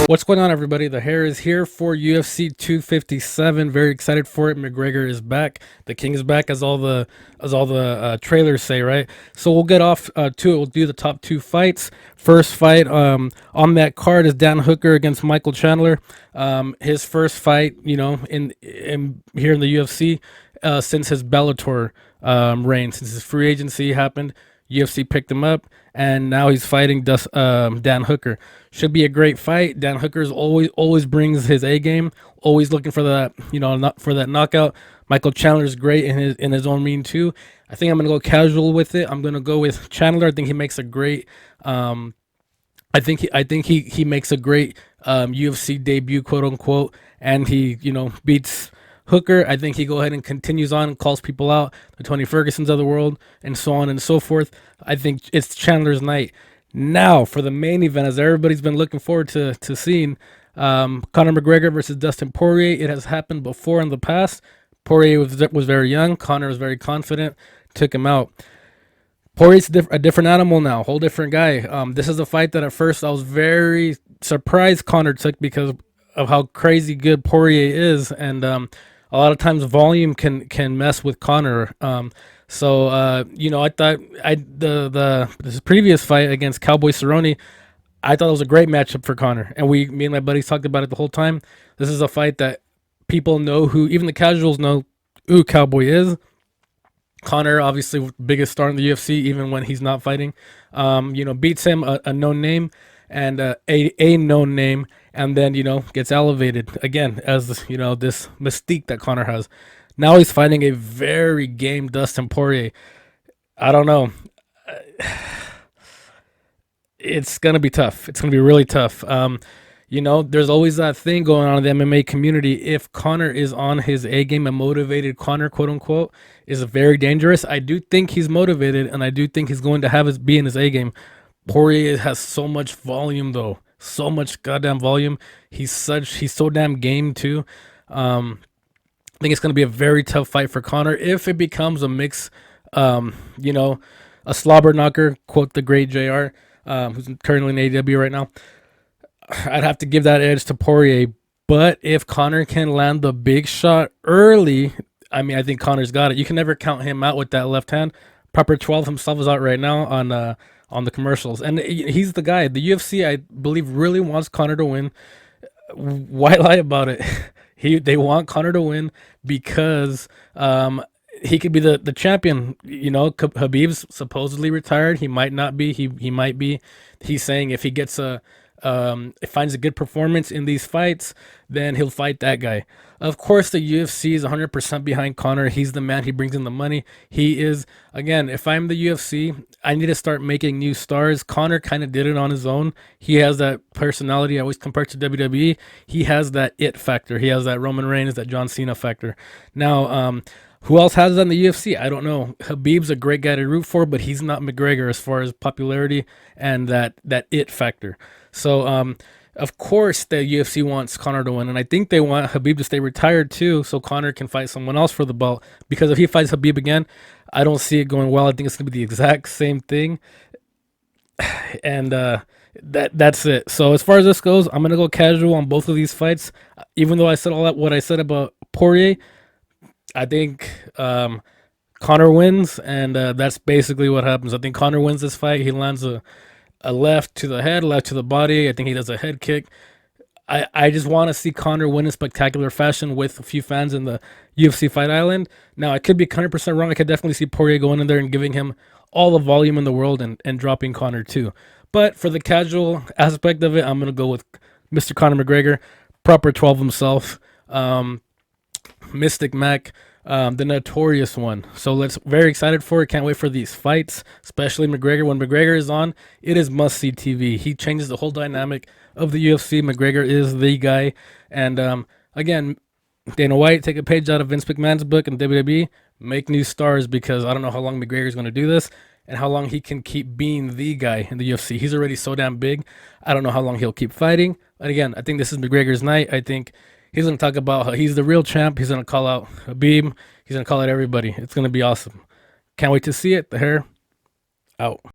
What's going on, everybody? The hair is here for UFC 257. Very excited for it. McGregor is back. The King is back, as all the trailers say, right? So we'll get off to it. We'll do the top two fights. First fight on that card is Dan Hooker against Michael Chandler. His first fight, in here in the UFC since his Bellator reign, since his free agency happened. UFC picked him up, and now he's fighting Dan Hooker. Should be a great fight. Dan Hooker's always brings his A game, always looking for that, not for that knockout. Michael Chandler's great in his own mean too. I think I'm gonna go casual with it. I'm gonna go with Chandler. I think he makes a great. I think he makes a great UFC debut, quote unquote, and he beats Hooker. I think he go ahead and continues on and calls people out, the Tony Fergusons of the world, and so on and so forth. I think it's Chandler's night. Now for the main event, as everybody's been looking forward to seeing, Conor McGregor versus Dustin Poirier. It has happened before in the past. Poirier was very young. Conor was very confident, took him out. Poirier's a different animal now, whole different guy. This is a fight that at first I was very surprised Conor took because of how crazy good Poirier is, and a lot of times volume can mess with Conor. I thought this previous fight against Cowboy Cerrone, I thought it was a great matchup for Conor, and me and my buddies talked about it the whole time. This is a fight that people know, who even the casuals know who Cowboy is. Conor, obviously, biggest star in the UFC, even when he's not fighting. Beats him, a known name, and a known name, and then gets elevated again as this mystique that Conor has. Now he's fighting a very game Dustin Poirier. I don't know. It's gonna be tough. It's gonna be really tough. There's always that thing going on in the MMA community. If Conor is on his A game, a motivated Conor, quote unquote, is very dangerous. I do think he's motivated, and I do think he's going to be in his A game. Poirier has so much volume, though, so much goddamn volume. He's so damn game too. I think it's going to be a very tough fight for Conor if it becomes a mix, a slobber knocker, quote the great JR, who's currently in AEW right now. I'd have to give that edge to Poirier. But if Conor can land the big shot early, I think Conor's got it. You can never count him out with that left hand. Proper 12 himself is out right now on the commercials, and he's the guy. The UFC, I believe, really wants Conor to win. Why lie about it? They want Conor to win because he could be the champion. Khabib's supposedly retired. He might not be. He might be. He's saying if he gets finds a good performance in these fights, then he'll fight that guy. Of course, the UFC is 100% behind Conor. He's the man. He brings in the money. He is, again, if I'm the UFC, I need to start making new stars. Conor kind of did it on his own. He has that personality I always compare to WWE. He has that it factor. He has that Roman Reigns, that John Cena factor. Now, who else has that in the UFC? I don't know. Khabib's a great guy to root for, but he's not McGregor as far as popularity and that it factor. So, of course, the UFC wants Conor to win, and I think they want Khabib to stay retired too, so Conor can fight someone else for the belt. Because if he fights Khabib again, I don't see it going well. I think it's going to be the exact same thing, and that's it. So as far as this goes, I'm going to go casual on both of these fights. Even though I said all that what I said about Poirier, I think Conor wins, and that's basically what happens. I think Conor wins this fight. He lands a left to the head, left to the body. I think he does a head kick. I just want to see Conor win in spectacular fashion with a few fans in the UFC Fight Island. Now, I could be 100% wrong. I could definitely see Poirier going in there and giving him all the volume in the world and dropping Conor too. But for the casual aspect of it, I'm going to go with Mr. Conor McGregor, proper 12 himself, Mystic Mac, the notorious one. So very excited for it. Can't wait for these fights, especially McGregor. When McGregor is on, it is must-see TV. He changes the whole dynamic of the UFC. McGregor is the guy. And again, Dana White, take a page out of Vince McMahon's book and WWE, make new stars, because I don't know how long McGregor is going to do this and how long he can keep being the guy in the UFC. He's already so damn big. I don't know how long he'll keep fighting. And again, I think this is McGregor's night. I think he's going to talk about how he's the real champ. He's going to call out Khabib. He's going to call out everybody. It's going to be awesome. Can't wait to see it. The hair out.